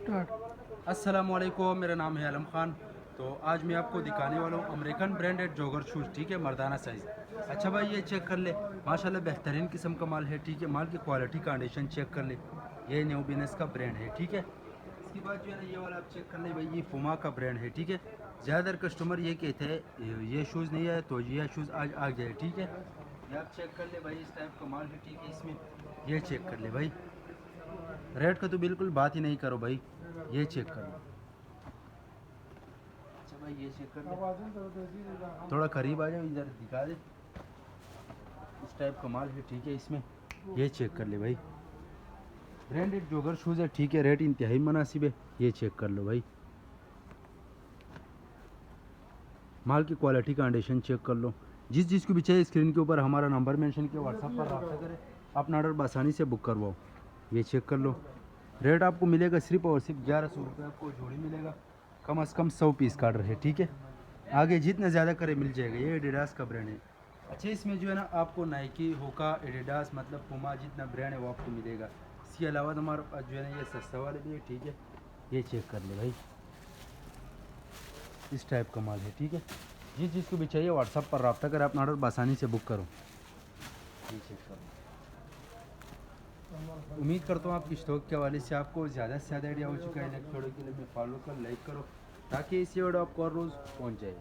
अस्सलामुअलैकुम, मेरा नाम है आलम खान। तो आज मैं आपको दिखाने वाला हूँ अमेरिकन ब्रांडेड जॉगर शूज़, ठीक है, मर्दाना साइज़। अच्छा भाई, ये चेक कर ले, माशाल्लाह बेहतरीन किस्म का माल है, ठीक है। माल की क्वालिटी कंडीशन चेक कर ले, ये न्यू बिजनेस का ब्रांड है, ठीक है। इसके बाद जो है ना, ये वाला आप चेक कर ले भाई, ये पुमा का ब्रांड है, ठीक है। ज़्यादातर कस्टमर ये कहते हैं ये शूज़ नहीं है तो ये शूज़ आज आ गया है, ठीक है। ये आप चेक कर ले भाई, इस टाइप का माल है, ठीक है। इसमें ये चेक कर ले भाई, रेट का तो बिल्कुल बात ही नहीं करो भाई, ये चेक कर लो। अच्छा भाई, ये चेक कर ले, थोड़ा करीब आ जाओ, इधर दिखा दे। इस टाइप का माल है, ठीक है। इसमें ये चेक कर ले भाई, ब्रांडेड जॉगर शूज़ है, ठीक है। रेट इंतहाई मुनासिब है, ये चेक कर लो भाई। माल की क्वालिटी कंडीशन चेक कर लो। जिस चीज़ को भी चाहिए स्क्रीन के ऊपर हमारा नंबर मेंशन किया, व्हाट्सएप पर रब्ता करें, अपना ऑर्डर आसानी से बुक करवाओ। ये चेक कर लो, रेट आपको मिलेगा सिर्फ और सिर्फ 1100 रुपये, आपको जोड़ी मिलेगा। कम से कम 100 पीस का ऑर्डर है, ठीक है। आगे जितना ज़्यादा करे मिल जाएगा, ये एडिडास का ब्रांड है। अच्छा, इसमें जो है ना आपको नाइकी, होका, एडिडास मतलब पुमा जितना ब्रांड है वो आपको मिलेगा। इसके अलावा हमारे पास जो है ना ये सस्ता वाले भी है, ठीक है। ये चेक कर ले भाई, इस टाइप का माल है, ठीक है। जिस चीज़ को भी चाहिए व्हाट्सएप पर रब्ता कर, अपना ऑर्डर आसानी से बुक करो। ये चेक करो। उम्मीद करता हूँ आपकी स्टॉक के हवाले से आपको ज़्यादा से ज़्यादा आइडिया हो चुका है। नेक्स्ट वीडियो के लिए मैं फॉलो कर लाइक करो, ताकि इसी वीडियो आपको हर रोज़ पहुँच जाए।